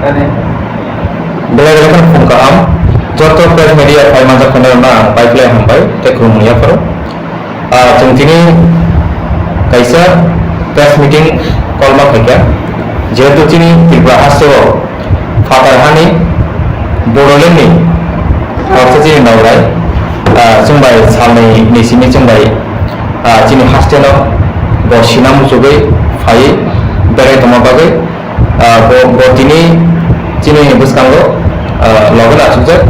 Belajar pungkam, jodoh press media file masa kendaraan baik lah hampai, tekun ya pro. Cengkini kaisa press meeting call mak kerja, jatuh cini dibahas so fakar hani, borolen ni, waktu cini naurai, cumbai samai nisini cumbai, cini hastelo, bosinam sugai, fai, berai toma bagai, botini cini buskanglo logo na sujat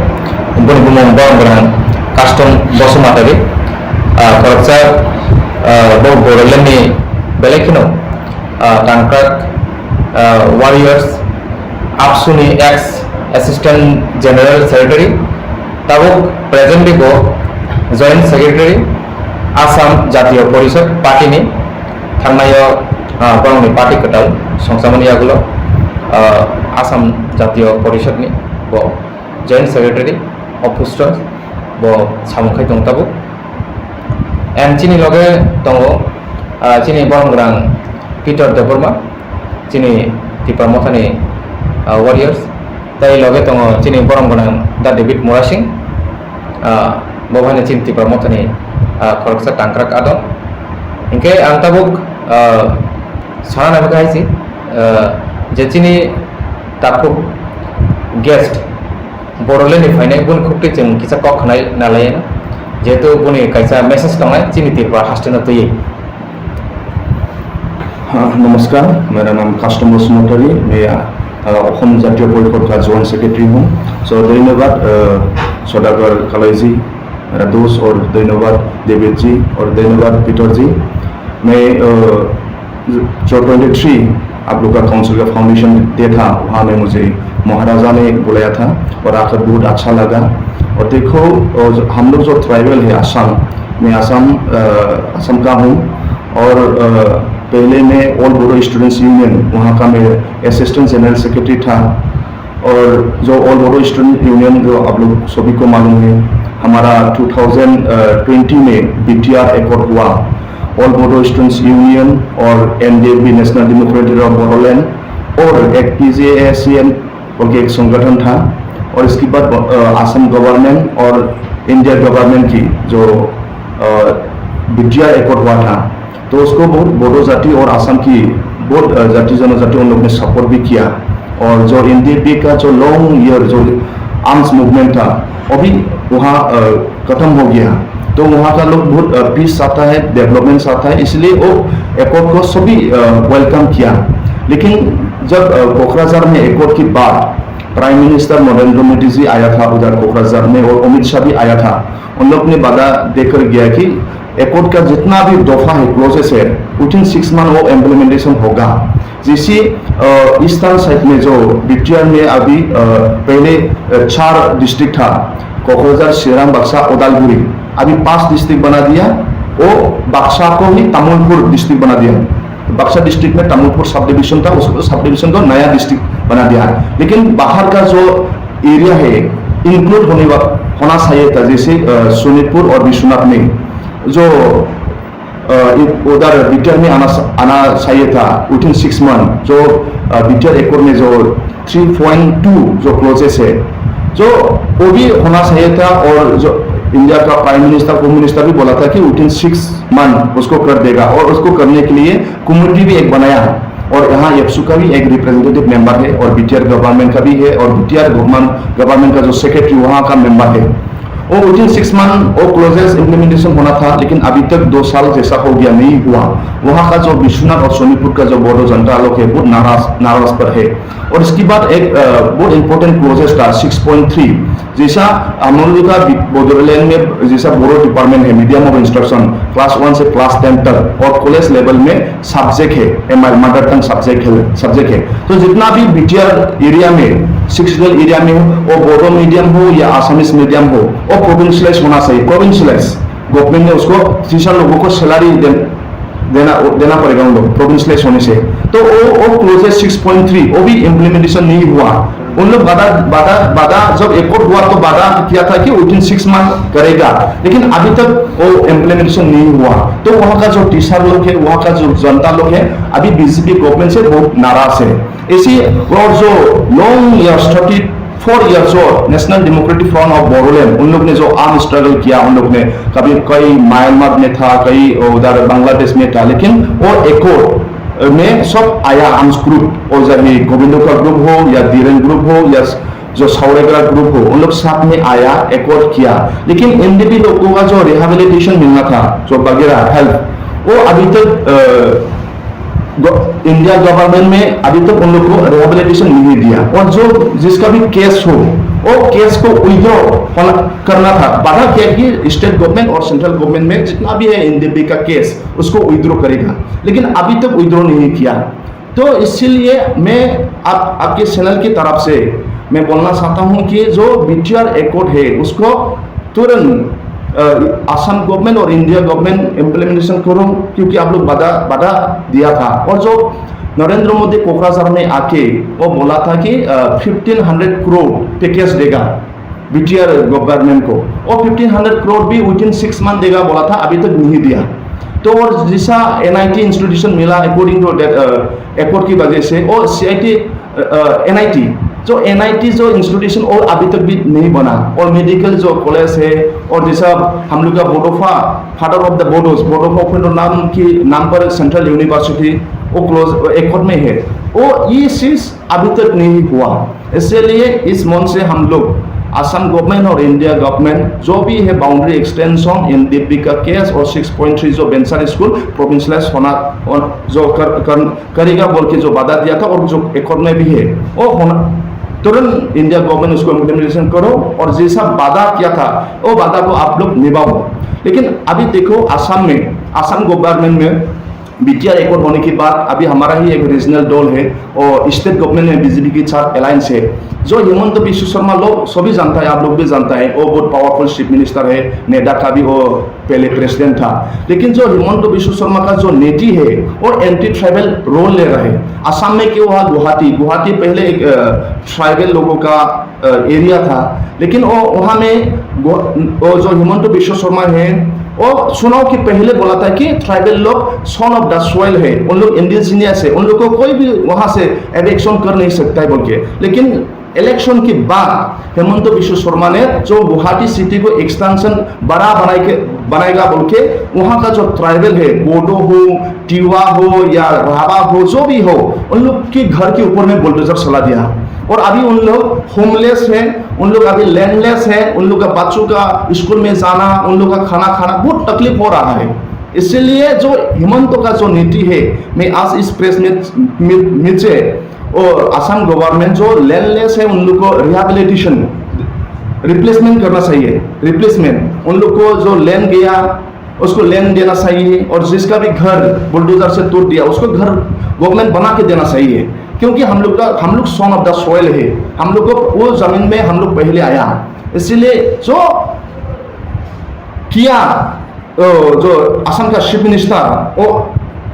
bun bumong bong berang custom bosu matari korsa bo borolen ni belekino tangkrak warriors Apsuni ex assistant general secretary tabuk presently go joint secretary Assam Jatiyo Porishod party ni thangnayo bong ni party ketal songsamani agulo Assam Jatiyo Porishod ni bo joint secretary opustos bo samukai tong tabu and chini loge tongo chini borang Peter Deborma chini tipamotani warriors tai loge tongo chini borang da David Morasing bo bhane chini tipamotani koroksa tangkrak adon inke ang tabuk sana nabi kaisi je chini tapuk guest borole ni fainai bun khukti chung kisa kok khanai nalai na jetu buni kaisa message tongai chini tirpa hastena tuyi. नमस्कार, मेरा नाम customer notary, मैं अखम जातीय परिषद का joint secretary हूँ। सो धन्यवाद सौदागर कलाई जी, मेरा दोस्त, और धन्यवाद देवेद जी, और धन्यवाद पीटर जी। मैं जो 23 आप लोग का काउंसिल का फाउंडेशन डे था, वहाँ में मुझे महाराजा ने बुलाया था और आकर बहुत अच्छा लगा। और देखो हम लोग जो ट्राइबल है असम, मैं असम का हूँ, और पहले मैं ऑल बोडो स्टूडेंट्स यूनियन वहाँ का मैं असिस्टेंट जनरल सेक्रेटरी था। और जो ऑल बोडो स्टूडेंट यूनियन जो आप लोग सभी को मालूम है, हमारा 2020 में BTR एकॉर्ड हुआ। ऑल बोडो स्टूडेंट्स यूनियन और NDFB national democratic of Bodoland और एक PJASN और एक संगठन था। और इसके बाद असम गवर्नमेंट और इंडिया गवर्नमेंट की जो BTR एकॉर्ड हुआ था, तो उसको बहुत बोडो जाति और असम की बहुत जाति जनजाति उन लोग ने सपोर्ट भी किया। और जो NDFB का जो लॉन्ग ईयर जो आर्म्स मूवमेंट था, अभी वहाँ खत्म हो गया। तो वहाँ का लोग बहुत पीस आता है, डेवलपमेंट आता है, इसलिए वो एकॉर्ड को सभी वेलकम किया। लेकिन जब कोकराझार में एकॉर्ड की बात, प्राइम मिनिस्टर नरेंद्र मोदी जी आया था उधर कोकराझार में, और अमित शाह भी आया था। उन लोग ने वादा देकर गया कि एकॉर्ड का जितना भी दफा है, क्लोजेस है, विथिन 6 मंथ वो इम्प्लीमेंटेशन होगा। जैसे ईस्टर्न साइड में जो BTR में अभी पहले 4 डिस्ट्रिक्ट था, कोकराझार, चिरां, बक्सा, उदालगुरी, अभी 5 डिस्ट्रिक्ट बना दिया। वो बक्सा को ही तमुलपुर डिस्ट्रिक्ट बना दिया। बक्सा डिस्ट्रिक्ट में तमुलपुर सब डिविजन था, उसको सब डिविजन को नया डिस्ट्रिक्ट बना दिया। लेकिन बाहर का जो एरिया है इंक्लूड होना चाहिए था, जैसे सोनीतपुर और विश्वनाथ में जो उधर BTR में आना चाहिए था विथिन 6 मंथ। जो BTR एकॉर्ड में जो 3.2 जो क्लोजेस है, जो वो भी होना चाहिए था। और जो इंडिया का प्राइम मिनिस्टर, होम मिनिस्टर भी बोला था कि विथिन 6 मंथ उसको कर देगा। और उसको करने के लिए कम्युनिटी भी एक बनाया। और यहाँ एप्सू का भी एक रिप्रेजेंटेटिव मेंबर है, और BTR गवर्नमेंट का भी है, और BTR गवर्नमेंट का जो सेक्रेटरी वहाँ का मेंबर है। वो विथिन 6 मंथ वो क्लोजेस इम्प्लीमेंटेशन होना था, लेकिन अभी तक 2 साल जैसा हो गया, नहीं हुआ। वहाँ का जो विश्वनाथ और सोनीपुर का जो बोडो जनता लोग है बहुत नाराज पर है। और इसके बाद एक बहुत इंपॉर्टेंट क्लोजेस था 6.3, जैसा हम लोग का बोडोलैंड में जैसा बोडो डिपार्टमेंट है, मीडियम ऑफ इंस्ट्रक्शन क्लास 1 से क्लास 10 तक, और कॉलेज लेवल में सब्जेक्ट है मदर टंग सब्जेक्ट है। तो जितना भी BTR एरिया में, 6 एरिया में हो, वो बोडो मीडियम हो या आसामीज मीडियम हो, वो प्रोविंशियलाइज होना चाहिए। प्रोविंशियलाइज गवर्नमेंट ने उसको टीचर लोगों को सैलरी देना पड़ेगा उन लोग प्रोविंशियलाइज होने से। तो वो क्लोजेस 6.3 वो भी इम्प्लीमेंटेशन नहीं हुआ। उन लोग वादा जब एकॉर्ड हुआ तो वादा किया था कि विदिन 6 मंथ करेगा, लेकिन अभी तक वो इम्प्लीमेंटेशन नहीं हुआ। तो वहाँ का जो टीचर लोग है, वहाँ का जो जनता लोग है, अभी बीजेपी गवर्नमेंट से बहुत नाराज है। इसी और जो लॉन्ग ईयर्स 34 ईयर्स जो national democratic front of Bodoland, उन लोग ने जो आर्म स्ट्रगल किया, उन लोग ने कभी कई म्यांमार में था, कई उधर बांग्लादेश में था, लेकिन वो एकॉर्ड में सब आया आर्म्स ग्रुप, और चाहे गोविंदो का ग्रुप हो या धीरेन ग्रुप हो या जो सावरेगरा ग्रुप हो, उन लोग साथ में आया, एकॉर्ड किया। लेकिन एनडीपी लोगों का जो रिहेबिलिटेशन मिलना था, जो वगैरह हेल्थ, वो अभी तक इंडिया गवर्नमेंट में अभी तक उन लोग को रिहेबिलिटेशन नहीं दिया। और जो जिसका भी केस हो, वो केस को विड्रॉ करना था। बाधा क्या कि स्टेट गवर्नमेंट और सेंट्रल गवर्नमेंट में जितना भी है एनडीपी का केस, उसको विड्रॉ करेगा, लेकिन अभी तक विड्रॉ नहीं किया। तो इसीलिए मैं आपके चैनल की तरफ से मैं बोलना चाहता हूं कि जो बीटीआर एकॉर्ड है, उसको तुरंत असम गवर्नमेंट और इंडिया गवर्नमेंट इम्प्लीमेंटेशन करो, क्योंकि आप लोग बाधा दिया था। और जो नरेंद्र मोदी कोकराझार में आके वो बोला था कि 1500 करोड़ पैकेज देगा बीटीआर गवर्नमेंट को, और 1500 करोड़ भी विदिन 6 मंथ देगा बोला था, अभी तक नहीं दिया। तो और जैसा एनआईटी इंस्टीट्यूशन मिला अकॉर्डिंग टू एकॉर्ड की वजह से, और सीआईटी एनआईटी जो एनआईटी जो इंस्टीट्यूशन और अभी तक भी नहीं बना, और मेडिकल जो कॉलेज है, और जैसा हम लोग का Bodofa father of the Bodofa नाम पर सेंट्रल यूनिवर्सिटी वो क्लोज एकॉर्ड में है, वो ये चीज अभी तक नहीं हुआ। इसलिए इस मन से हम लोग असम गवर्नमेंट और इंडिया गवर्नमेंट जो भी है बाउंड्री एक्सटेंशन एनडीपी का केस और 6.3 जो बेंसर स्कूल प्रोविंशियलाइज होना और जो करेगा बोल के जो वादा दिया था, और जो एकॉर्ड में भी है वो होना, तुरंत इंडिया गवर्नमेंट उसको इम्प्लीमेंटेशन करो, और जैसा वादा किया था वो वादा को आप लोग निभाओ। लेकिन अभी देखो असम गवर्नमेंट में बीटीआर एकॉर्ड होने के बाद अभी हमारा ही एक रीजनल दल है, और स्टेट गवर्नमेंट में बीजेपी के साथ अलायंस है। जो हिमंत बिश्व शर्मा लोग सभी जानता है, आप लोग भी जानता है, वो बहुत पावरफुल चीफ मिनिस्टर है, नेडा का भी वो पहले प्रेसिडेंट था। लेकिन जो हिमंत बिश्व शर्मा का जो नीति है और एंटी ट्राइबल रोल ले रहा है। असम में क्यों हुआ? गुवाहाटी पहले एक ट्राइबल लोगों का एरिया था, लेकिन वो वहाँ में वो जो हिमंत बिश्व शर्मा है, और चुनाव के पहले बोला था कि ट्राइबल लोग सन ऑफ द सॉइल है, उन लोग इंडिजिनियस है, उन लोग को कोई भी वहां से एविक्शन कर नहीं सकता है बोल के। लेकिन इलेक्शन के बाद हेमंत बिश्व शर्मा ने जो गुवाहाटी सिटी को एक्सटेंशन बड़ा बनाएगा बोल के, वहां का जो ट्राइबल है, बोडो हो, टिवा हो या राभा हो, जो भी हो, उन लोग के घर के ऊपर में बुलडोजर चला दिया। और अभी उन लोग होमलेस है, उन लोग अभी लैंडलेस है, उन लोग का बच्चों का स्कूल में जाना, उन लोग का खाना खाना बहुत तकलीफ हो रहा है। इसलिए जो हिमंत का जो नीति है, मैं आज इस प्रेस में नीचे और असम गवर्नमेंट जो लैंडलेस है, उन लोग को रिहेबिलिटेशन रिप्लेसमेंट करना चाहिए। रिप्लेसमेंट उन लोग को जो लैंड गया उसको लैंड देना चाहिए, और जिसका भी घर बुलडोजर से तोड़ दिया उसको घर गवर्नमेंट बना के देना चाहिए। क्योंकि हम लोग सन ऑफ द सॉइल है, हम लोग को वो जमीन में हम लोग पहले आया। इसलिए जो किया जो असम का चीफ मिनिस्टर वो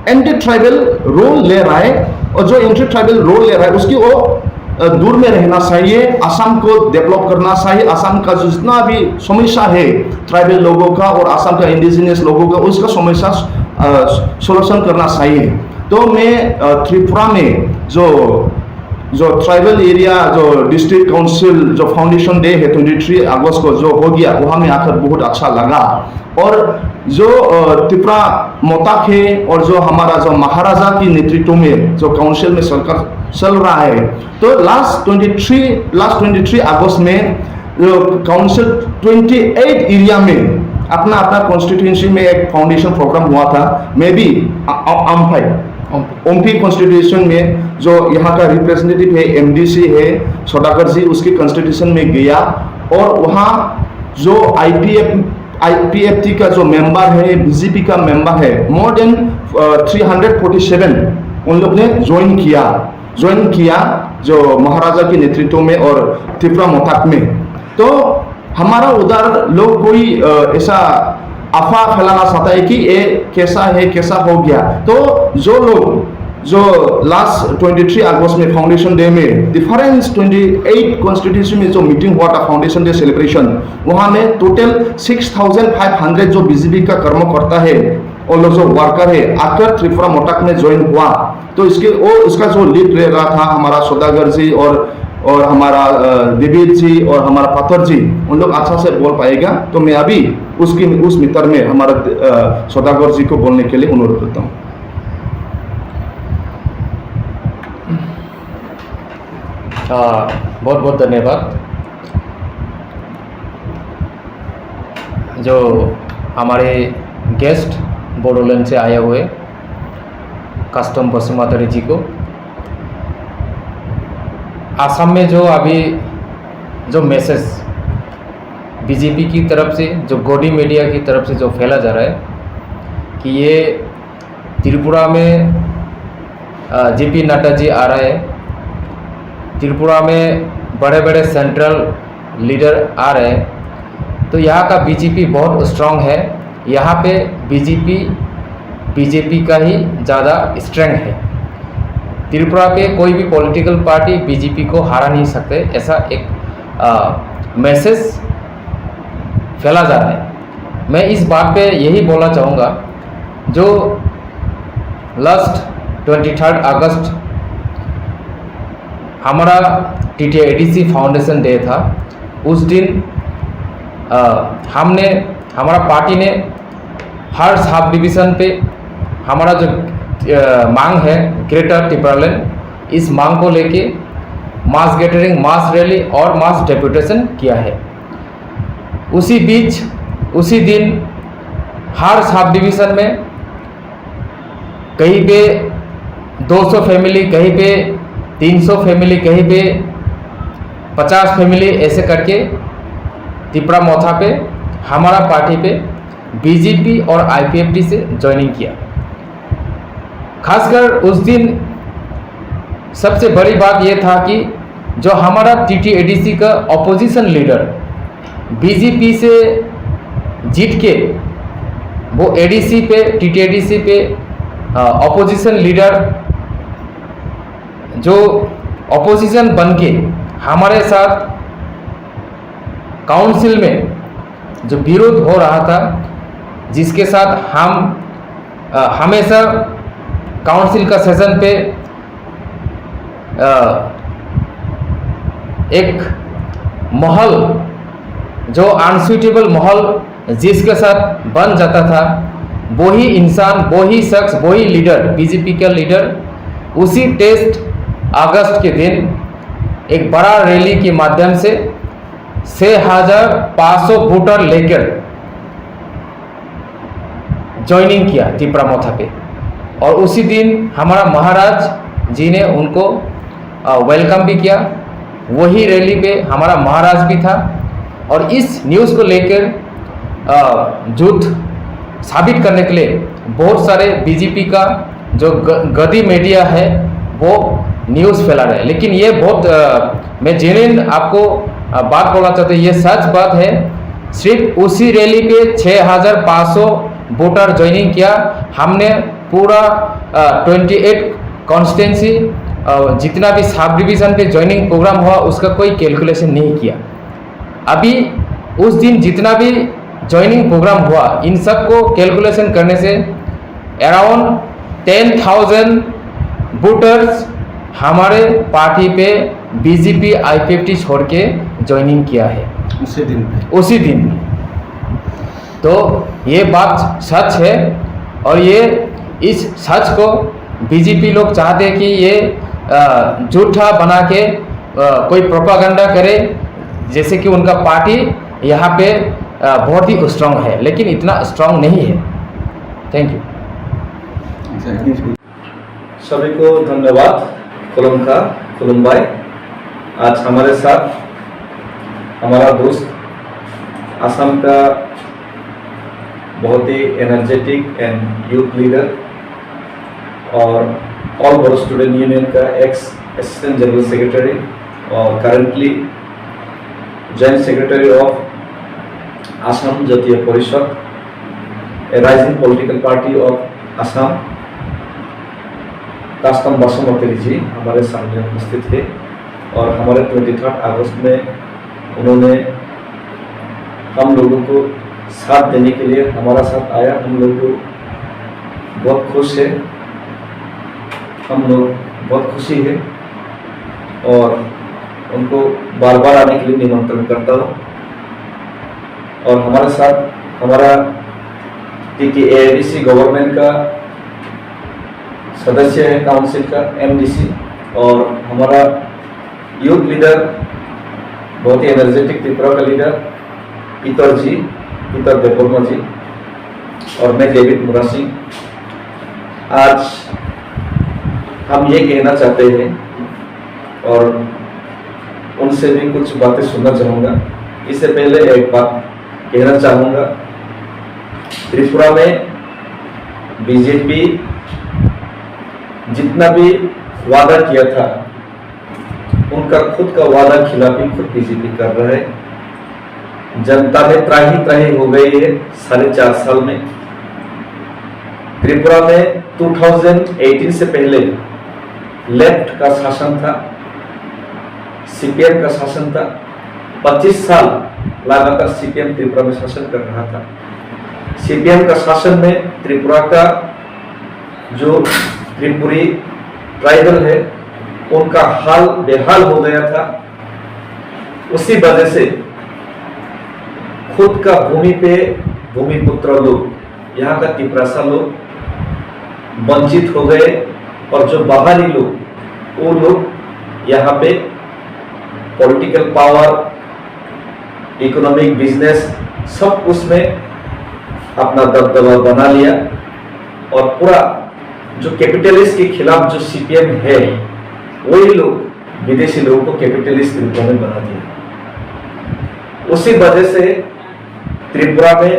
एंटी ट्राइबल रोल ले रहा है, और जो एंटी ट्राइबल रोल ले रहा है उसकी वो दूर में रहना चाहिए। असम को डेवलप करना चाहिए। असम का जितना भी समस्या है ट्राइबल लोगों का और असम का इंडिजिनियस लोगों का, उसका समस्या सोल्यूशन करना चाहिए। तो मैं त्रिपुरा में जो ट्राइबल एरिया जो डिस्ट्रिक्ट काउंसिल जो फाउंडेशन डे है 23 अगस्त को जो हो गया, वहाँ में आकर बहुत अच्छा लगा। और जो त्रिपुरा मोताक है और जो हमारा जो महाराजा की नेतृत्व में जो काउंसिल में सरकार चल रहा है, तो लास्ट 23 अगस्त में काउंसिल 28 एरिया में अपना कॉन्स्टिट्यूंसी में एक फाउंडेशन प्रोग्राम हुआ था। मैं भी ओम्फी कॉन्स्टिट्यूशन में जो यहाँ का रिप्रेजेंटेटिव है एमडीसी है सौदागर जी, उसके कॉन्स्टिट्यूशन में गया, और वहाँ जो आईपीएफटी का जो मेंबर है, बीजेपी का मेंबर है, मोर देन 347 उन लोग ने ज्वाइन किया जो महाराजा के नेतृत्व में और त्रिपुरा मोताक में। तो हमारा उधर लोग कोई ऐसा अफवाह फैलाना चाहता है कि ये कैसा है कैसा हो गया। तो जो लोग जो लास्ट 23 अगस्त में फाउंडेशन डे में डिफरेंस 28 कॉन्स्टिट्यूंसी में जो मीटिंग हुआ था फाउंडेशन डे सेलिब्रेशन, वहाँ में टोटल 6500 जो बीजेपी का कर्मकर्ता है और लोग जो वर्कर है आकर त्रिपुरा मोटक में ज्वाइन हुआ। तो इसका जो लीड ले रहा था हमारा सौदागर जी और हमारा देवीत जी और हमारा पत्थर जी, उन लोग अच्छा से बोल पाएगा। तो मैं अभी उस मित्र में हमारा सौदागर जी को बोलने के लिए अनुरोध करता हूँ। बहुत बहुत धन्यवाद। जो हमारे गेस्ट बोडोलैंड से आए हुए कस्टम बसुमातारी जी को, आसाम में जो अभी जो मैसेज बीजेपी की तरफ से, जो गोदी मीडिया की तरफ से जो फैला जा रहा है कि ये त्रिपुरा में जेपी नड्डा जी आ रहे हैं, त्रिपुरा में बड़े बड़े सेंट्रल लीडर आ रहे हैं, तो यहाँ का बीजेपी बहुत स्ट्रांग है। यहाँ पे बीजेपी का ही ज़्यादा स्ट्रेंथ है। त्रिपुरा पे कोई भी पॉलिटिकल पार्टी बीजेपी को हरा नहीं सकते, ऐसा एक मैसेज फैला जा रहा है। मैं इस बात पे यही बोलना चाहूँगा, जो लास्ट 23 अगस्त हमारा TTADC फाउंडेशन डे था, उस दिन हमारा पार्टी ने हर सब डिवीज़न पे हमारा जो मांग है ग्रेटर त्रिपुरालैंड, इस मांग को लेके मास गैदरिंग, मास रैली और मास डेपुटेशन किया है। उसी बीच उसी दिन हर सब डिवीज़न में कहीं पे 200 फैमिली, कहीं पे 300 फैमिली, कहीं पे 50 फैमिली, ऐसे करके त्रिपुरा मोथा पे हमारा पार्टी पे बीजेपी और IPFT से ज्वाइनिंग किया। खासकर उस दिन सबसे बड़ी बात यह था कि जो हमारा TTADC का ऑपोजिशन लीडर बीजेपी से जीत के वो ADC पे, TTADC पे ऑपोजिशन लीडर जो ऑपोजिशन बन के हमारे साथ काउंसिल में जो विरोध हो रहा था, जिसके साथ हम हमेशा काउंसिल का सेशन पे एक माहौल, जो अनसुइटेबल माहौल जिसके साथ बन जाता था, वही इंसान, वही शख्स, वही लीडर, बीजेपी का लीडर उसी 23 अगस्त के दिन एक बड़ा रैली के माध्यम से 6500 वोटर लेकर ज्वाइनिंग किया त्रिपुरा मोथा पे। और उसी दिन हमारा महाराज जी ने उनको वेलकम भी किया। वही रैली पे हमारा महाराज भी था। और इस न्यूज़ को लेकर झूठ साबित करने के लिए बहुत सारे बीजेपी का जो गदी मीडिया है वो न्यूज़ फैला रहे हैं। लेकिन ये बहुत मैं जेन्युइन आपको बात बोलना चाहता हूँ, ये सच बात है। सिर्फ उसी रैली पे 6500 वोटर ज्वाइनिंग किया। हमने पूरा 28 कॉन्स्टिट्यूंसी जितना भी सब डिवीज़न पे ज्वाइनिंग प्रोग्राम हुआ उसका कोई कैलकुलेशन नहीं किया। अभी उस दिन जितना भी ज्वाइनिंग प्रोग्राम हुआ, इन सब को कैलकुलेशन करने से अराउंड 10,000 वोटर्स हमारे पार्टी पे बीजेपी IPFT छोड़ के ज्वाइनिंग किया है उसी दिन। तो ये बात सच है और ये इस सच को बीजेपी लोग चाहते हैं कि ये झूठा बना के कोई प्रोपागेंडा करे, जैसे कि उनका पार्टी यहाँ पे बहुत ही स्ट्रांग है, लेकिन इतना स्ट्रांग नहीं है। Thank you. सभी को धन्यवाद। खुलुमबाई। आज हमारे साथ हमारा दोस्त असम का बहुत ही एनर्जेटिक एंड यूथ लीडर और ऑल बोडो स्टूडेंट यूनियन का एक्स असिस्टेंट जनरल सेक्रेटरी और currently joint secretary of Assam Jatiya Parishad, a rising political party of Assam, Kastam Basumati ji हमारे सामने उपस्थित थे और हमारे 23 अगस्त में उन्होंने हम लोगों को साथ देने के लिए हमारा साथ आया। हम लोग को बहुत खुश है, हम लोग बहुत खुशी है और उनको बार बार आने के लिए निमंत्रण करता हूँ। और हमारे साथ हमारा TTADC गवर्नमेंट का सदस्य है, काउंसिल का MDC, और हमारा यूथ लीडर बहुत ही एनर्जेटिक त्रिपुरा का लीडर पीतर देववर्मा जी, और मैं डेविड मुरा सिंह। आज हम ये कहना चाहते हैं और उनसे भी कुछ बातें सुनना चाहूँगा। इससे पहले एक बात कहना चाहूँगा, त्रिपुरा में बीजेपी जितना भी वादा किया था उनका खुद का वादा खिलाफी खुद बीजेपी कर रहा है। जनता में त्राही हो गई है 4.5 साल में। त्रिपुरा में 2018 से पहले लेफ्ट का शासन था, CPM का शासन था। 25 साल लगातार CPM त्रिपुरा में शासन कर रहा था। CPM का शासन में त्रिपुरा का जो त्रिपुरी ट्राइबल है उनका हाल बेहाल हो गया था। उसी वजह से खुद का भूमि पे भूमिपुत्र लोग, यहाँ का तिपरासा लोग वंचित हो गए और जो बाहरी लोग, वो लोग यहाँ पे पॉलिटिकल पावर, इकोनॉमिक बिजनेस सब उसमें अपना दबदबा बना लिया और पूरा जो कैपिटलिस्ट के खिलाफ जो CPM है वही लोग विदेशी लोगों को कैपिटलिस्ट त्रिपुरा में बना दिया। उसी वजह से त्रिपुरा में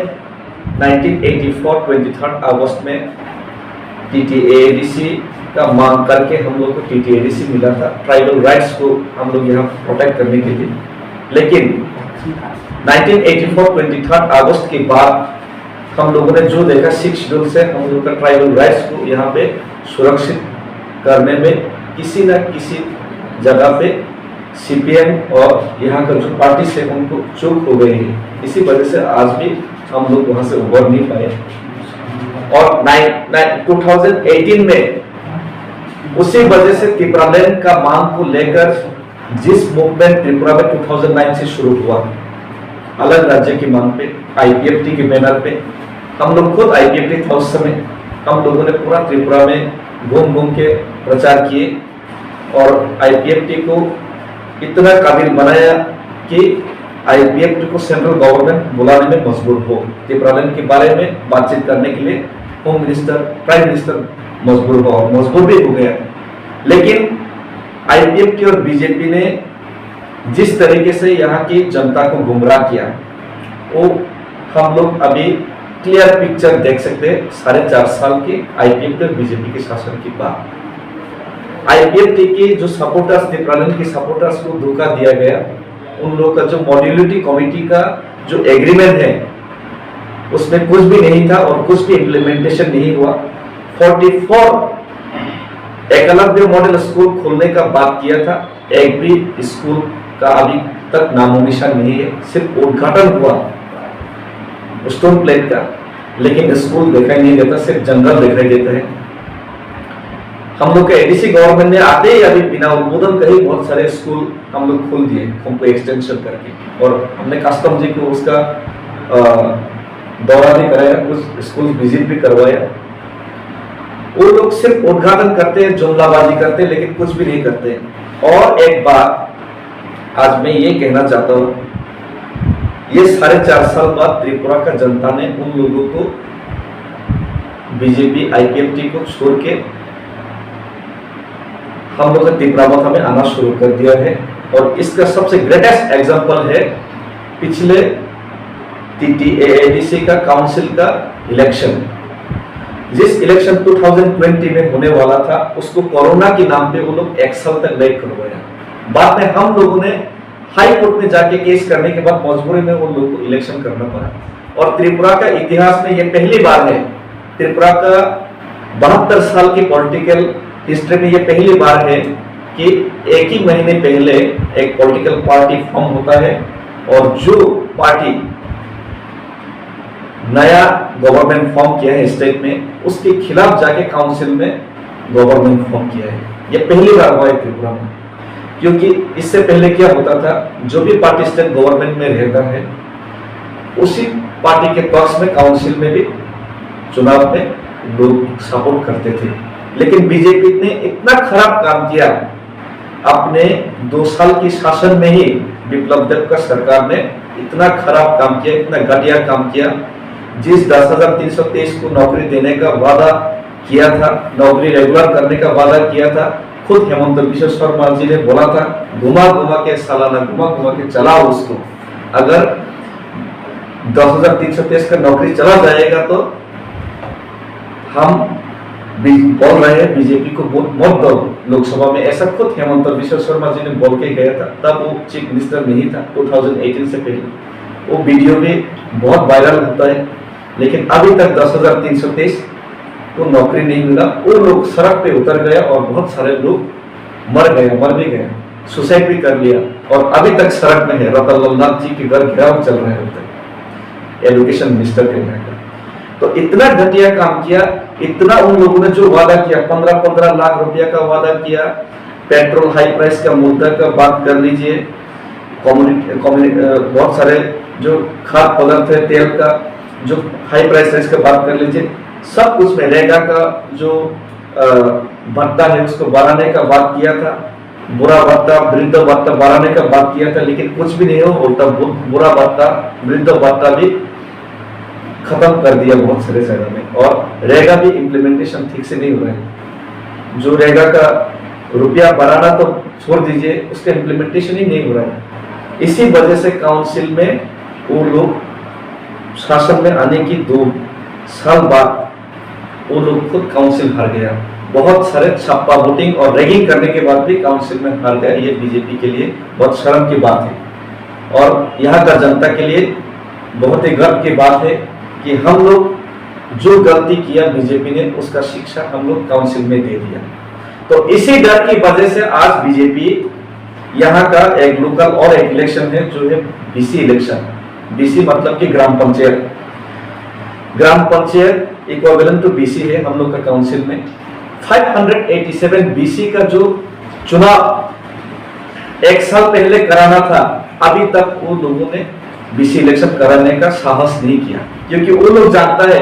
1984 23 अगस्त में TTADC का मांग करके हम लोग को TTADC मिला था, ट्राइबल राइट्स को हम लोग यहाँ प्रोटेक्ट करने के लिए। लेकिन 1984 23 अगस्त के बाद हम लोगों ने जो देखा, 6 शेड्यूल से हम लोग का ट्राइबल राइट्स को यहाँ पे सुरक्षित करने में किसी न किसी जगह पे CPM और यहाँ का जो पार्टी से उनको चूक हो गई है। इसी वजह से आज भी हम लोग वहां से उभर नहीं पाए। और 2018 में उसी वजह से त्रिपुरालैंड का मांग को लेकर जिस मूवमेंट त्रिपुरा में 2009 से शुरू हुआ, अलग राज्य की मांग पे, IPFT के बैनर पे, हम लोग खुद IPFT था उस समय, हम लोगों ने पूरा त्रिपुरा में घूम के प्रचार किए और IPFT को इतना काबिल बनाया कि IPFT को सेंट्रल गवर्नमेंट बुलाने में मजबूर हो। त्रिपुरालैंड के बारे में बातचीत करने के लिए होम मिनिस्टर, प्राइम मिनिस्टर मजबूर हो, मजबूर भी हो गया। लेकिन IPFT और बीजेपी ने जिस तरीके से यहाँ की जनता को गुमराह किया, वो हम लोग अभी क्लियर पिक्चर देख सकते हैं 4.5 साल की IPFT और बीजेपी के शासन की बात। IPFT की जो सपोर्टर्स, त्रिपुरालैंड के सपोर्टर्स को धोखा दिया गया। उन लोगों का जो मॉड्यूलिटी कमेटी का जो एग्रीमेंट है उसमें कुछ भी नहीं था और कुछ भी इम्प्लीमेंटेशन नहीं हुआ। 44 एकलव्य मॉडल स्कूल खोलने का बात किया था, एक भी स्कूल का अभी तक नामो निशान नहीं है। सिर्फ उद्घाटन हुआ स्टोन प्लेट का, लेकिन स्कूल दिखाई नहीं देता, सिर्फ जंगल दिखाई देता है। हम लोग के ADC गवर्नमेंट ने आते ही अभी बिना उद्बोधन कहीं बहुत सारे स्कूल हम लोग खोल दिए, उनको एक्सटेंशन करके, और हमने कस्टम जी को उसका दौरा भी कराया, कुछ स्कूल विजिट भी करवाया। वो लोग सिर्फ उद्घाटन करते हैं, जुमलाबाजी करते हैं, लेकिन कुछ भी नहीं करते। और एक बात आज मैं ये कहना चाहता हूँ, ये 4.5 साल बाद त्रिपुरा का जनता ने उन लोगों को बीजेपी IPFT को छोड़ के हम लोग त्रिपुरा में आना शुरू कर दिया है। और इसका सबसे ग्रेटेस्ट एग्जांपल है पिछले TTADC का काउंसिल का इलेक्शन। जिस इलेक्शन 2020 में होने वाला था, उसको कोरोना के नाम पे वो लोग 1 साल तक लेट करवाया। बाद में हम लोगों ने हाई कोर्ट में जाके केस करने के बाद मजबूरी में उन लोगों को इलेक्शन करना पड़ा। और त्रिपुरा का इतिहास में ये पहली बार है, त्रिपुरा का 72 साल की पॉलिटिकल हिस्ट्री में ये पहली बार है कि एक ही महीने पहले एक पॉलिटिकल पार्टी फॉर्म होता है और जो पार्टी नया गवर्नमेंट फॉर्म किया है स्टेट में, उसके खिलाफ जाके काउंसिल में गवर्नमेंट फॉर्म किया है। ये पहली बार हुआ है त्रिपुरा में, क्योंकि इससे पहले क्या होता था, जो भी पार्टी स्टेट गवर्नमेंट में रहता है उसी पार्टी के पक्ष में काउंसिल में भी चुनाव में लोग सपोर्ट करते थे। लेकिन बीजेपी ने इतना खराब काम किया, अपने 2 साल की शासन में ही विप्लव देव का सरकार ने इतना खराब काम किया, इतना घटिया काम किया। जिस 10,323 को नौकरी देने का वादा किया था, नौकरी रेगुलर करने का वादा किया था, खुद हेमंत बिश्व शर्मा जी ने बोला था, घुमा घुमा के सालाना घुमा घुमा के चलाओ उसको, अगर 10,323 का नौकरी चला जाएगा तो हम बोल रहे हैं बीजेपी को मत दो लोकसभा में। ऐसा खुद हेमंत बिश्व शर्मा जी ने बोल के गया था, तब वो चीफ मिनिस्टर नहीं था 2018 से पहले। वो वीडियो भी बहुत वायरल होता है, लेकिन अभी तक 10,323 को नौकरी नहीं मिला। वो लोग सड़क पे उतर गया और बहुत सारे लोग मर भी गए, सुसाइड भी कर लिया और अभी तक सड़क में है। रतनलाल नाथ जी के घर घेराव चल रहे होते एजुकेशन मिनिस्टर के घर का। तो इतना घटिया काम किया, इतना उन लोगों ने जो वादा किया, 15-15 लाख रुपया का वादा किया, पेट्रोल हाई प्राइस का मुद्दा का बात कर लीजिए, बहुत सारे जो खाद्य पदार्थ है, तेल का जो हाई प्राइस का बात कर लीजिए, सब कुछ में रेगा का जो भत्ता है उसको बढ़ाने का बात किया था, बुरा भत्ता वृद्ध भत्ता बढ़ाने का बात किया था, लेकिन कुछ भी नहीं हो, उल्टा बुरा भत्ता वृद्ध भत्ता भी खत्म कर दिया बहुत सारे शहरों में। और रेगा भी इम्प्लीमेंटेशन ठीक से नहीं हो रहा है। जो रेगा का रुपया बढ़ाना तो छोड़ दीजिए, उसका इम्प्लीमेंटेशन ही नहीं हो रहा है। इसी वजह से काउंसिल में वो लोग शासन में आने की 2 साल बाद वो लोग खुद काउंसिल हार गया। बहुत सारे छापा वोटिंग और रैगिंग करने के बाद भी काउंसिल में हार गया। ये बीजेपी के लिए बहुत शर्म की बात है और यहाँ का जनता के लिए बहुत ही गर्व की बात है कि हम लोग जो गलती किया बीजेपी ने, उसका शिक्षा हम लोग काउंसिल में दे दिया। तो इसी डर की वजह से आज बीजेपी यहाँ का एक लोकल और एक इलेक्शन है जो है बीसी इलेक्शन। बीसी मतलब कि ग्राम पंचायत इक्विवेलेंट टू बीसी है हम लोग का काउंसिल में। 587 बीसी का जो चुनाव 1 साल पहले कराना था, अभी तक वो लोगों ने बीसी इलेक्शन कराने का साहस नहीं किया, क्योंकि वो लोग जानता है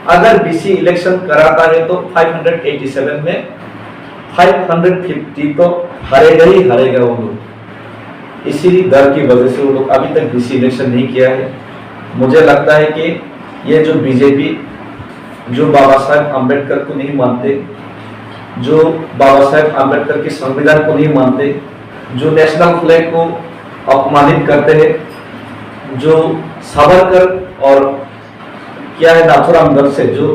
अगर बीसी इलेक्शन कराता है तो 587 में 550 तो हारेगा ही हारेगा वो लोग। इसी डर की वजह से वो लोग अभी तक बीसी इलेक्शन नहीं किया है। मुझे लगता है कि ये जो बीजेपी जो बाबा साहेब आम्बेडकर को नहीं मानते, जो बाबा साहेब आम्बेडकर के संविधान को नहीं मानते, जो नेशनल फ्लैग को अपमानित करते हैं, जो सावरकर और क्या है नाथुराम गोडसे जो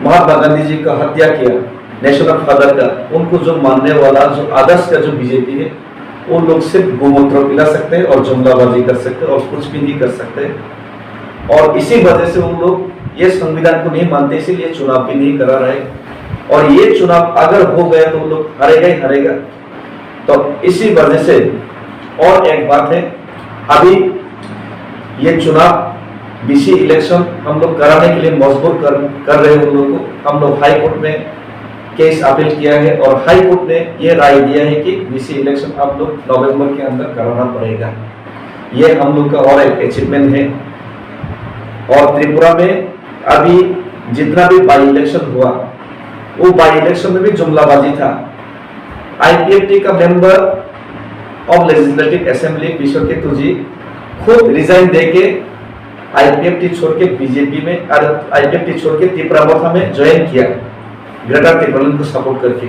महात्मा गांधी जी का हत्या किया, नेशनल फादर का, उनको जो मानने वाला जो आदर्श का जो बीजेपी है, वो लोग सिर्फ गोमूत्र पिला सकते हैं और जुमलाबाजी कर सकते हैं और कुछ भी नहीं कर सकते। और इसी वजह से वो लोग ये संविधान को नहीं मानते, इसीलिए चुनाव भी नहीं करा रहे। और ये चुनाव अगर हो गया तो वो लोग हारेगा ही हारेगा। तो इसी वजह से और एक बात है, अभी ये चुनाव बीसी इलेक्शन हम लोग कराने के लिए मजबूर कर रहे हैं उन लोगों को। हम लोग हाई कोर्ट में केस अपील किया है और हाई कोर्ट ने ये राय दिया है कि बीसी इलेक्शन आप लोग नवंबर के अंदर कराना पड़ेगा। ये हम लोग का और एक अचीवमेंट है। और त्रिपुरा में अभी जितना भी बाई इलेक्शन हुआ, वो बाई इलेक्शन में भी जुमलाबाजी था। आईपीएफटी का मेंबर ऑफ लेजिस्लेटिव असेंबली विश्व केतु जी खुद रिजाइन देके आईपीएफटी छोड़ के बीजेपी में, आईपीएफटी छोड़ के त्रिपुरा में ज्वाइन किया, ग्रेटर त्रिपुरा को सपोर्ट करके।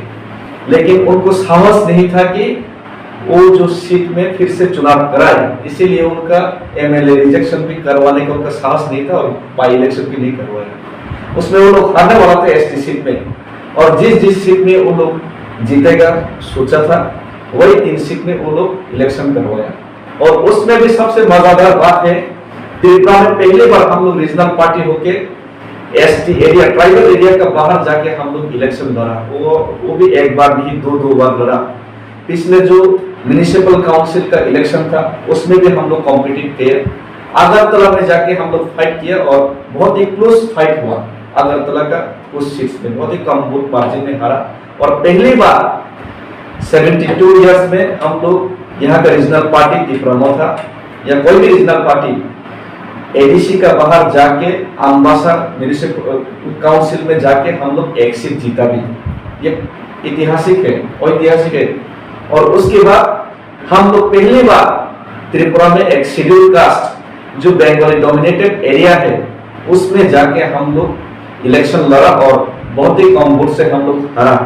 लेकिन उनको साहस नहीं था कि वो जो सीट में फिर से चुनाव कराए, इसीलिए उनका एमएलए रिजेक्शन भी करवाने का उनका साहस नहीं था और बाई इलेक्शन भी नहीं करवाया। उसमें वो लोग हारने वाला था एसटी सीट में, और जिस सीट में वो लोग जीतेगा सोचा था, वही 3 सीट में वो लोग इलेक्शन करवाया। और उसमें भी सबसे मजेदार बात है, त्रिपुरा में पहली बार हम लोग रीजनल पार्टी होके एसटी एरिया, ट्राइबल एरिया का बाहर जाके हम लोग इलेक्शन लड़ा, वो भी एक बार नहीं, दो बार लड़ा। पिछले जो म्युनिसिपल काउंसिल का इलेक्शन था उसमें भी हम लोग कॉम्पिटिट किए। अगरतला में जाके हम लोग फाइट किया और बहुत ही क्लोज फाइट हुआ। अगरतला का कुछ सीट्स में बहुत ही कम वोट मार्जिन में हारा और पहली बार 72 इयर्स में हम लोग यहाँ का रीजनल पार्टी तिपरामो था या कोई भी रीजनल पार्टी एडीसी का बाहर जाके अम्बासा म्युनिसिपल काउंसिल में जाके हम लोग एक सीट जीता भी। ये ऐतिहासिक है, ऐतिहासिक है। और उसके बाद हम लोग पहली बार त्रिपुरा में एक शेड्यूल कास्ट जो बंगाली डोमिनेटेड एरिया है उसमें जाके हम लोग इलेक्शन लड़ा और बहुत ही कम वोट से हम लोग हारा।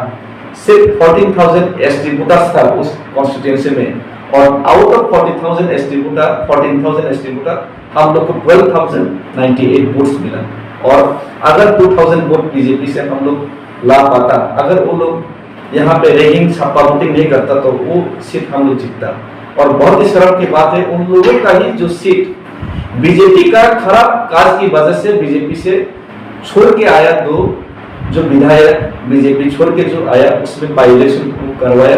सिर्फ 14,000 एसटी वोटर्स था उस कॉन्स्टिट्यूएंसी में और out of 40,000 ST voter, 14,000 ST voter हम लोग को 12,098 वोट्स मिला। और अगर 2,000 वोट बीजेपी से हम लोग ला पाता, अगर वो लोग यहाँ पे रैगिंग छापा वोटिंग नहीं करता तो वो सीट हम लोग जीतता। और बहुत ही शर्म की बात है, उन लोगों का ही जो सीट बीजेपी का खराब काज की वजह से बीजेपी से छोड़ के आया, दो जो विधायक बीजेपी छोड़ के जो आया उसमें बाई इलेक्शन करवाया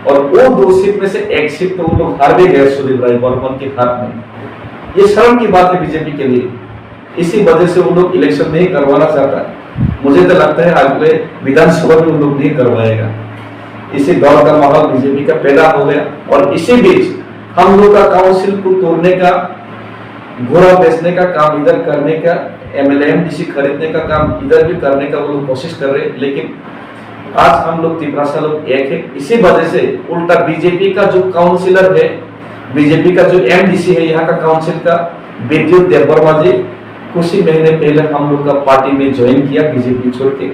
और वो दो सीट में से एक सीट तो वो लोग हार भी गए सुदीप राय बर्मन के हाथ में। ये शर्म की बात है बीजेपी के लिए। इसी वजह से वो लोग इलेक्शन नहीं करवाना चाहता। मुझे तो लगता है अगले विधानसभा में वो लोग नहीं करवाएगा। इसी दौर का माहौल बीजेपी का पैदा हो गया और इसी बीच हम लोग का काउंसिल को तोड़ने का, घोड़ा बेचने का काम इधर करने का, एमएलएमडीसी खरीदने का काम इधर भी करने का वो लोग कोशिश कर रहे हैं। लेकिन आज हम लोग तिपरासा लोग एक है। इसी वजह से उल्टा बीजेपी का जो काउंसिलर है, बीजेपी का जो एमडीसी है यहाँ का काउंसिल का, विद्युत देववर्मा जी, कुछ ही महीने पहले हम लोग का पार्टी में ज्वाइन किया बीजेपी छोड़ के।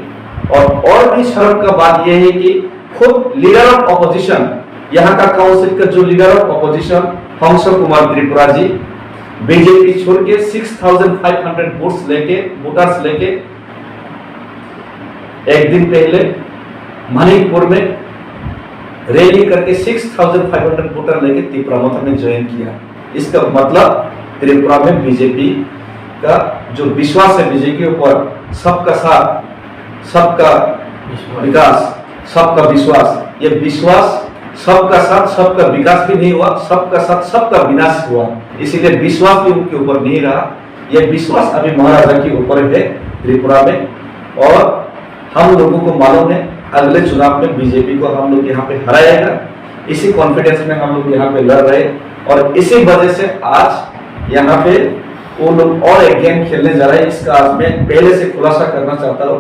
और भी शर्म का बात यह है कि खुद लीडर ऑफ ऑपोजिशन, यहाँ का काउंसिल का जो लीडर ऑफ ऑपोजिशन हंस कुमार त्रिपुरा जी बीजेपी छोड़ के 6,500 वोटर्स लेके एक दिन पहले मणिपुर में रैली करके 6,500 वोटर लेके त्रिपुरा में ज्वाइन किया। इसका मतलब त्रिपुरा में बीजेपी का जो विश्वास है, बीजेपी के ऊपर सबका साथ, सबका विकास, सबका विश्वास, ये विश्वास सबका साथ सबका विकास भी नहीं हुआ, सबका साथ सबका विनाश हुआ। इसीलिए विश्वास भी उनके ऊपर नहीं रहा। यह विश्वास अभी महाराजा के ऊपर है त्रिपुरा में। और हम लोगों को मालूम है अगले चुनाव में बीजेपी को हम लोग यहाँ पे हराएगा। इसी कॉन्फिडेंस में हम लोग यहाँ पे लड़ रहे और इसी वजह से आज यहाँ पे वो लोग और एक गेम खेलने जा रहे हैं। इसका आज मैं पहले से खुलासा करना चाहता हूँ।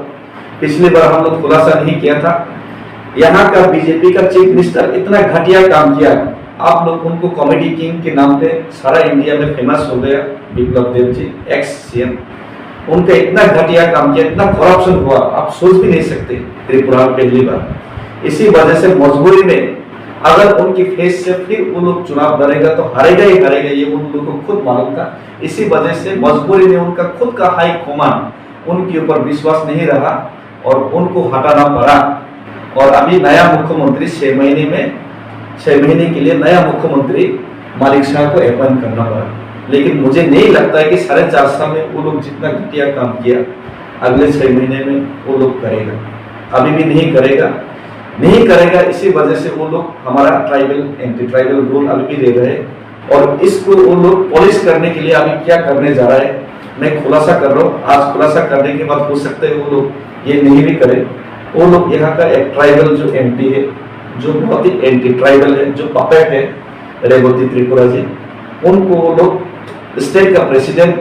पिछली बार हम लोग खुलासा नहीं किया था। यहाँ का बीजेपी का चीफ मिनिस्टर इतना घटिया काम किया, आप लोग उनको कॉमेडी किंग के नाम पे सारा इंडिया में फेमस हो गया। विप्लव देव जी एक्स सीएम, उनका इतना घटिया काम किया, इतना करप्शन हुआ, आप सोच भी नहीं सकते त्रिपुरा में पहली बार। इसी वजह से मजबूरी में अगर उनकी फेस से फिर वो लोग चुनाव लड़ेगा तो हारेगा ही हारेगा, ये उन लोगों को खुद मालूम था। इसी वजह से मजबूरी में उनका खुद का हाई कमान उनके ऊपर विश्वास नहीं रहा और उनको हटाना पड़ा। और अभी नया मुख्यमंत्री 6 महीने के लिए नया मुख्यमंत्री मालिक शाह को अपॉइंट करना पड़ा। लेकिन मुझे नहीं लगता है कि 4.5 साल में वो लोग जितना घटिया काम किया अगले 6 महीने में वो लोग करेगा। अभी भी नहीं करेगा। इसी वजह से वो लोग हमारा ट्राइबल एंटी ट्राइबल रूल अभी भी दे रहे हैं और इसको वो लोग पॉलिश करने के लिए अभी क्या करने जा रहा है मैं खुलासा कर रहा हूँ। आज खुलासा करने के बाद हो सकता है वो लोग ये नहीं भी करें। वो लोग यहाँ का एक ट्राइबल जो एमपी है, जो बहुत ही एंटी ट्राइबल है, जो पपेट है रेवती त्रिपुरा जी, उनको वो लोग स्टेट का प्रेसिडेंट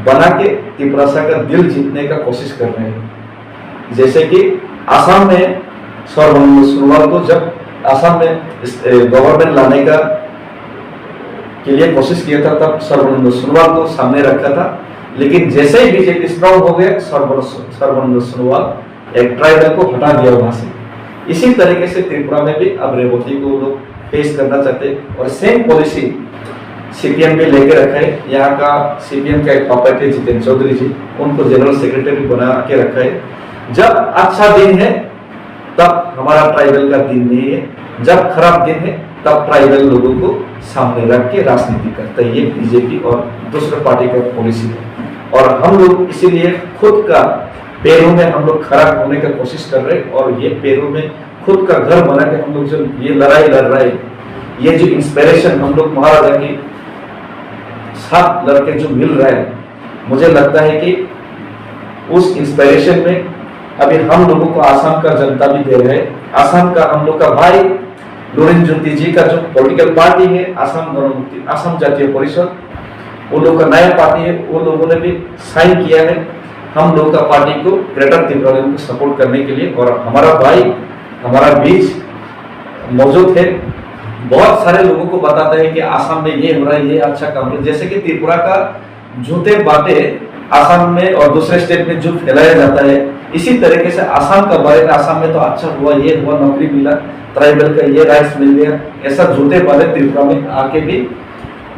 बना के त्रिपुरा का दिल जीतने का कोशिश कर रहे हैं। जैसे कि आसाम में सर्बानंद सोनोवाल को जब आसाम में गवर्नमेंट लाने का के लिए कोशिश किया था तब सर्बानंद सोनोवाल को सामने रखा था। लेकिन जैसे ही बीजेपी स्ट्रांग हो गया सर्बानंद सोनोवाल एक ट्राइबल को हटा दिया वहां से। इसी तरीके से त्रिपुरा में भी अब रेवती को लोग फेस करना चाहते हैं और सेम पॉलिसी सीपीएम पे लेके रखा है। यहाँ का सीपीएम का एक पपेट है जितेंद्र चौधरी जी, उनको जनरल सेक्रेटरी बना के रखा है। जब अच्छा दिन है तब हमारा ट्राइबल का दिन नहीं है, जब खराब दिन है तब ट्राइबल लोगों को सामने रख के राजनीति करता है। ये बीजेपी और दूसरे पार्टी का पॉलिसी है। और हम लोग इसीलिए खुद का पैरों में हम लोग खड़ा होने का कोशिश कर रहे हैं, और ये पैरों में खुद का घर बना के हम लोग जो ये लड़ाई लड़ रहे हैं, ये जो इंस्पिरेशन हम लोग महाराजा की 7 लड़के जो मिल रहे हैं, मुझे लगता है कि उस इंस्पिरेशन में अभी हम लोगों को आसाम का जनता भी दे रहे हैं। आसाम का हम लोग का भाई लोरेन जुंती जी का जो पॉलिटिकल पार्टी है आसाम जातीय परिषद, वो लोग का नया पार्टी है, वो लोगों ने भी साइन किया है हम लोग का पार्टी को ग्रेटर त्रिपुरा को सपोर्ट करने के लिए। और हमारा भाई हमारा बीच मौजूद है, बहुत सारे लोगों को बताते हैं कि आसाम में ये हो रहा है, ये अच्छा काम है। जैसे कि त्रिपुरा का झूठे बातें आसाम में और दूसरे स्टेट में जो फैलाया जाता है, इसी तरीके से आसाम का बारे में आसाम में तो अच्छा हुआ, ये हुआ, नौकरी मिला, ट्राइबल का ये राइट्स मिल गया, ऐसा झूठे बातें त्रिपुरा में आके भी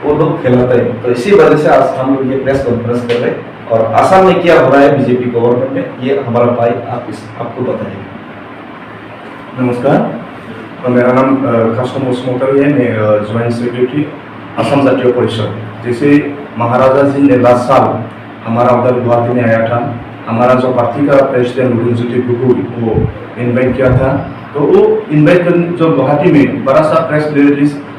वो लोग फैलाते हैं। तो इसी वजह से आज हम लोग ये प्रेस कॉन्फ्रेंस कर रहे हैं, और आसाम में क्या हो रहा है बीजेपी गवर्नमेंट में, ये हमारा भाई आपको बताएंगे। नमस्कार, मेरा नाम कास्टम मोटरी है, मैं ज्वाइंट सेक्रेटरी असम जातीय परिषद। जैसे महाराजा जी ने लास्ट साल हमारा उधर गुवाहाटी में आया था, हमारा जो पार्टी का प्रेसिडेंट लोरेन जुंती गोगोई वो इन्वाइट किया था, तो वो इन्वाइट जो गुवाहाटी में बड़ा सा प्रेस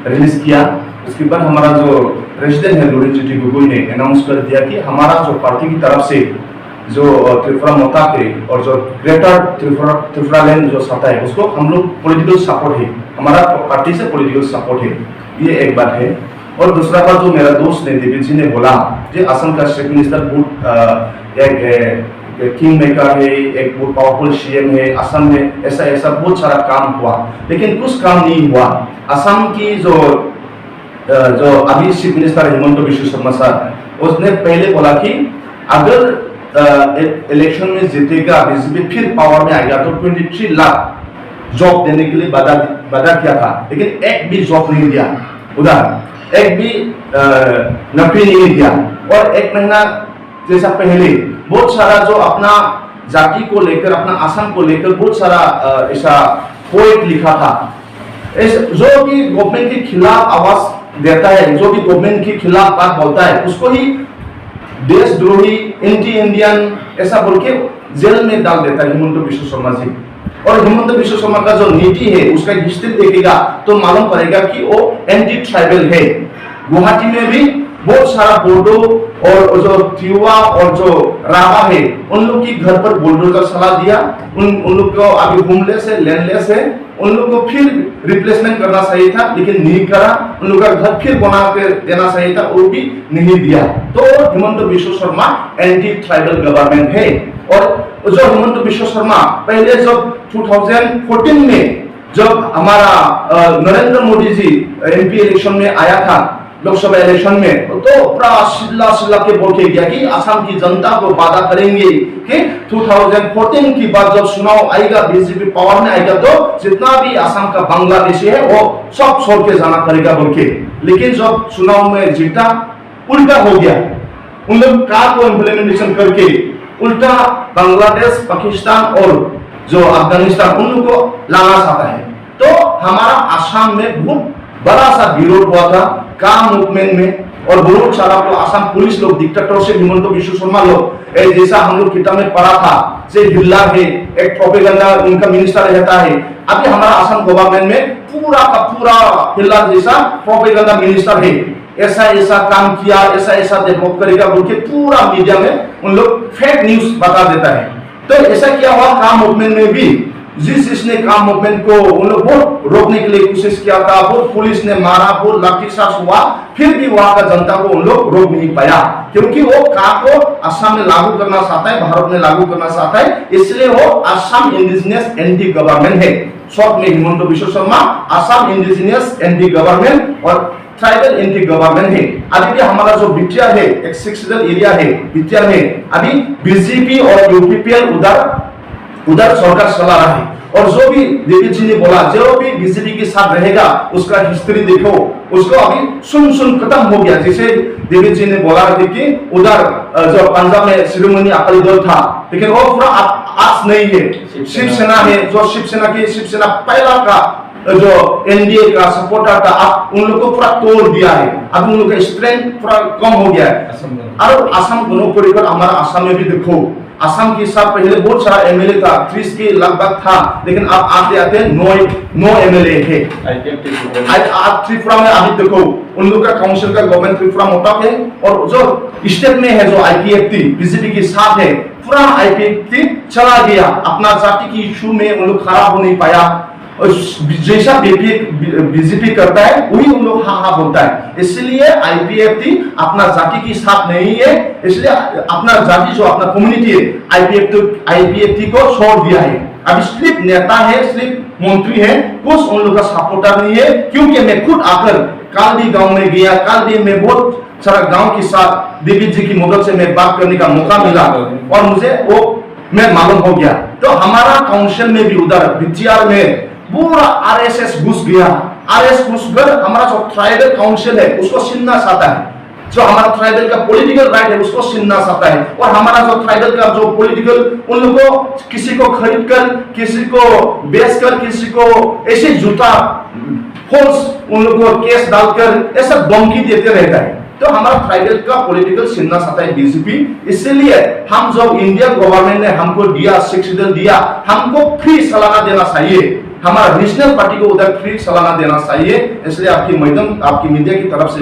रिलीज किया। उसके बाद हमारा जो प्रेसिडेंट है लोरेन जुंती गोगोई ने अनाउंस कर दिया कि हमारा जो पार्टी की तरफ से जो त्रिपुरा मोता के और जो ग्रेटर त्रिपुरा लैंड जो सत्ता है उसको हम लोग पॉलिटिकल सपोर्ट है, हमारा पार्टी से पॉलिटिकल सपोर्ट है, ये एक बात है। और दूसरा बात जो मेरा दोस्त ने देवी जी ने बोला, जो असम का चीफ मिनिस्टर बहुत एक किंग मेकर है, एक बहुत पावरफुल सीएम है, असम में ऐसा ऐसा बहुत सारा काम हुआ, लेकिन कुछ काम नहीं हुआ। असम की जो अभी chief minister Himanta Biswa Sharma sir, उसने पहले बोला कि अगर इलेक्शन में जीतेगा बीजेपी फिर पावर में आएगा तो 23 लाख जॉब देने के लिए वादा किया था, लेकिन एक भी जॉब नहीं दिया, उधर एक भी नौकरी नहीं दिया। और एक महीना जैसा पहले बहुत सारा जो अपना जाति को लेकर, अपना असम को लेकर बहुत सारा ऐसा पोएट लिखा था, जो भी गवर्नमेंट के खिलाफ आवाज देता है, जो भी गवर्नमेंट के खिलाफ बात बोलता है, उसको ही देशद्रोही, एंटी इंडियन ऐसा बोल के जेल में डाल देता है हिमंत बिश्व शर्मा जी। और हिमंत बिश्व शर्मा का जो नीति है उसका हिस्ट्री देखेगा तो मालूम पड़ेगा कि वो एंटी ट्राइबल है। गुवाहाटी में भी बहुत सारा बोडो और जो तिवा और जो राभा है उन लोग की घर पर बुलडोजर चला दिया, उन लोग को अभी होमलेस है, लैंडलेस है, उन लोग को फिर रिप्लेसमेंट करना चाहिए था लेकिन नहीं करा, उन लोग का घर फिर बना के देना चाहिए था, वो भी नहीं दिया। तो Himanta Biswa Sharma anti tribal government है। और जो हिमंत बिश्व शर्मा पहले जब 2014 में जब हमारा नरेंद्र मोदी जी एमपी इलेक्शन में आया था, लोकसभा इलेक्शन में, तो पूरा सिल्ला के बोल के गया कि असम की जनता को वादा करेंगे कि 2014 की बाद जब चुनाव आएगा, बीजेपी पावर में आएगा तो जितना भी असम का बांग्लादेशी है वो सब छोड़ के जाना पड़ेगा बोल के। लेकिन जब चुनाव में जीता उल्टा हो गया, उन लोग कार को इम्प्लीमेंटेशन करके उल्टा बांग्लादेश, पाकिस्तान और जो अफगानिस्तान उन लोग को लाना चाहता है। तो हमारा असम में बहुत बड़ा सा विरोध हुआ था काम मूवमेंट में, और बहुत सारा तो असम पुलिस लोग, डिक्टेटरशिप हिमंत बिश्व शर्मा लोग, जैसा हम लोग किताब में पढ़ा था, से हिल्ला है, एक प्रोपेगेंडा उनका मिनिस्टर रहता है। अभी हमारा असम गवर्नमेंट में पूरा का पूरा हिल्ला जैसा प्रोपेगेंडा मिनिस्टर है, ऐसा ऐसा काम किया, ऐसा ऐसा डेवलप करेगा बोल के पूरा मीडिया में उन लोग फेक न्यूज बता देता है। तो ऐसा क्या हुआ काम मूवमेंट में भी, जिसने काम मूवमेंट को उन लोग बहुत रोकने के लिए कोशिश किया था, बहुत पुलिस ने मारा, बहुत लाठीचार्ज हुआ, फिर भी वहां का जनता को उन लोग रोक नहीं पाया, क्योंकि वो काम को असम में लागू करना चाहता है, भारत में लागू करना चाहता है, इसलिए वो असम इंडिजिनियस एंटी गवर्नमेंट है। शॉर्ट में Himanta Biswa Sharma Assam indigenous anti government और ट्राइबल एंटी गवर्नमेंट है। अभी भी हमारा जो बिटिया है, एक सेक्शनल एरिया है बिटिया में, अभी बीजेपी और यूपीपीएल उधर सरकार चला रहा है। और जो भी देवी जी ने बोला, जो भी बीजेपी के साथ रहेगा उसका हिस्ट्री देखो, उसको अभी सुन खत्म हो गया। जैसे देवी जी ने बोला थी कि उधर जो पंजाब में शिरोमणि अकाली दल था, लेकिन वो पूरा आज नहीं है, शिवसेना है। जो शिवसेना पहला का जो एनडीए का सपोर्टर था, आप उन लोग को पूरा तोड़ दिया है। अब उन लोग का स्ट्रेंथ पूरा कम हो गया है। और असम गण परिषद हमारा असम में भी देखो, असम के साथ पहले बहुत सारा एमएलए था, 30 के लगभग था, लेकिन अब आते आते 9 एमएलए है। आज त्रिपुरा में अभी देखो उन लोग का काउंसिल का गवर्नमेंट त्रिपुरा मोटा है, और जो स्टेट में है जो आईपीएफटी बीजेपी के साथ है, पूरा आईपीएफटी चला गया। अपना जाति की इशू में उन लोग खड़ा हो नहीं पाया, और जैसा बीजेपी करता है वही उन लोग हाँ हाँ बोलता है। इसलिए आईपीएफटी अपना जाति के साथ नहीं है, इसलिए अपना जाति जो अपना कम्युनिटी है आईपीएफटी को छोड़ दिया है। अब सिर्फ नेता है, सिर्फ मंत्री है, कुछ उन लोग का सपोर्टर नहीं है। क्योंकि मैं खुद आकर कालदी गांव में गया, कालदी में बहुत सारा गांव के साथ देवी जी की मदद से मैं बात करने का मौका मिला, और मुझे वो मैं मालूम हो गया। तो हमारा काउंसिल में भी उधर बिटियार में पूरा आरएसएस घुस गया। आरएसएस घुसकर हमारा जो ट्राइबल काउंसिल है उसको छीनना चाहता है, जो हमारा ट्राइबल का पॉलिटिकल राइट है उसको छीनना चाहता है। और हमारा जो ट्राइबल का जो पॉलिटिकल, उन लोगों को किसी को खरीद कर, किसी को बेच कर, किसी को ऐसे जूता फोर्स उन लोगों को केस डालकर ऐसा धमकी देते रहता है। तो हमारा ट्राइबल का पॉलिटिकल छीनना चाहता है बीजेपी। इसलिए हम जब इंडिया गवर्नमेंट ने हमको दिया, शिक्षित दिया, हमको फ्री सालाना देना चाहिए, हमारा रीजनल पार्टी को उधर फ्री सालाना देना चाहिए। इसलिए आपकी मैडम, आपकी मीडिया की तरफ से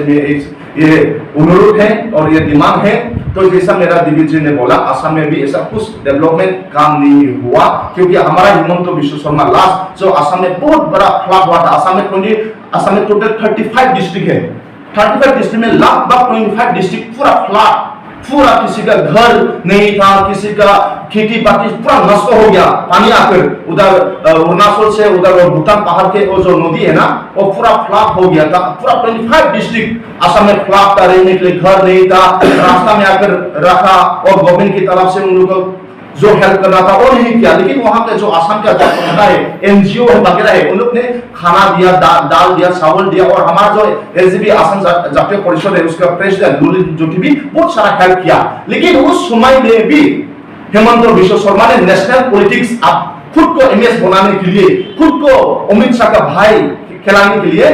ये अनुरोध है और ये डिमांड है। तो जैसा मेरा दिव्य जी ने बोला, असम में भी ऐसा कुछ डेवलपमेंट काम नहीं हुआ, क्योंकि हमारा हिमंत बिश्व शर्मा लास्ट जो असम में बहुत बड़ा फ्लड हुआ था। असम में टोटल 35 डिस्ट्रिक्ट है, 35 डिस्ट्रिक्ट में लगभग 25 डिस्ट्रिक्ट पूरा फ्लड, पूरा किसी का घर नहीं था, किसी का खेती बाड़ी पूरा नष्ट हो गया पानी आकर। उधर अरुणाचल से उधर भूटान पहाड़ के वो जो नदी है ना, वो पूरा फ्लड हो गया था। पूरा 25 डिस्ट्रिक्ट असम में फ्लड था, रहने के लिए घर नहीं था, रास्ता में आकर रखा, और गवर्नमेंट की तरफ से उन लोगों को जो हेल्प करना था वो नहीं किया। लेकिन वहां का जो असम का जो संस्था है, एनजीओ वगैरह है, उन लोग ने खाना दिया, दाल दिया, चावल दिया। और हमारा जो एसजीपी असम जातीय परिषद है उसका प्रेसिडेंट लुलिन जोटी भी बहुत सारा हेल्प किया। लेकिन उस समय में भी हेमंत बिश्व शर्मा ने नेशनल पॉलिटिक्स खुद को इमेज बनाने के लिए, खुद को अमित शाह का भाई खिलाने के लिए,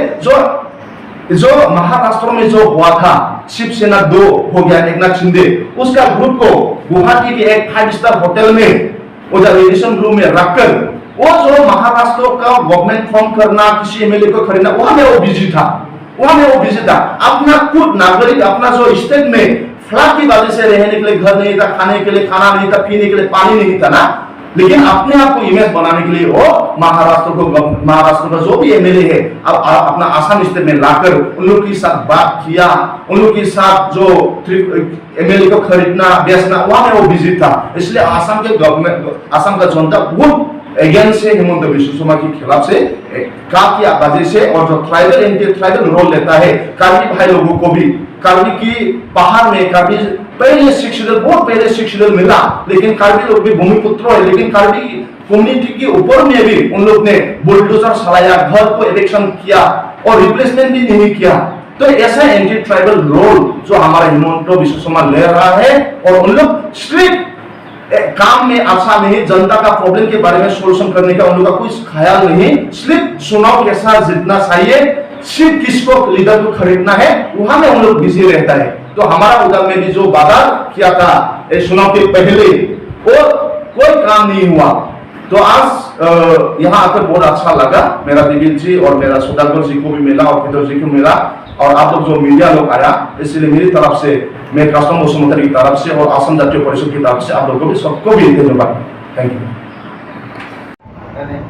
जो महाराष्ट्र में जो हुआ था शिवसेना 2 हो गया, एकनाथ शिंदे, उसका ग्रुप को गुवाहाटी के एक 5 स्टार होटल में उधर एडिशन रूम में रखकर वो जो महाराष्ट्र का गवर्नमेंट फॉर्म करना, किसी एमएलए को खरीदना, वहां में वो बिजी था, अपना खुद नागरिक, अपना जो स्टेट में फ्लड की वजह से रहने के लिए घर नहीं था, खाने के लिए खाना नहीं था, पीने के लिए पानी नहीं था ना, लेकिन अपने आप को इमेज बनाने के लिए वो महाराष्ट्र का जो भी एमएलए है अब अपना आसाम स्टेट में लाकर उन लोग के साथ बात किया, उन लोग के साथ जो एमएलए को खरीदना बेचना, वहां में वो बिजी था। इसलिए आसाम के गवर्नमेंट, आसाम का जनता बहुत अगेंस्ट है हिमंत बिश्व शर्मा के खिलाफ से काफी वजह से। और जो ट्राइबल एंटी ट्राइबल रोल लेता है, कार्बी भाई लोगों को भी, कार्बी की पहाड़ में कार्बी पहले शिक्षित, बहुत पहले शिक्षित मिला, लेकिन कार्बी लोग भी भूमिपुत्र है, लेकिन कार्बी कम्युनिटी के ऊपर में भी उन लोग ने बुलडोजर चलाया, घर को इलेक्शन किया और रिप्लेसमेंट भी नहीं किया। तो ऐसा एंटी ट्राइबल रोल जो हमारा हिमंत बिश्व शर्मा ले रहा है, और उन लोग सिर्फ काम में अच्छा नहीं, जनता का प्रॉब्लम के बारे में सोल्यूशन करने का उन लोगों का कुछ ख्याल नहीं, सिर्फ चुनाव के साथ जीतना चाहिए, सिर्फ किसको लीडर को खरीदना है, वहां में उन लोग बिजी रहता है। तो हमारा उधर में भी जो वादा किया था चुनाव के पहले, वो कोई काम नहीं हुआ। तो आज यहाँ आकर बहुत अच्छा लगा, मेरा दिविल जी और मेरा सुधाकर जी को भी मिला और पीटर जी को मिला, और आप लोग जो मीडिया लोग आया, इसलिए मेरी तरफ से, मैं कस्टम वसुमंत्री की तरफ से और असम जातीय परिषद की तरफ से आप लोगों को भी सबको भी धन्यवाद। Thank you.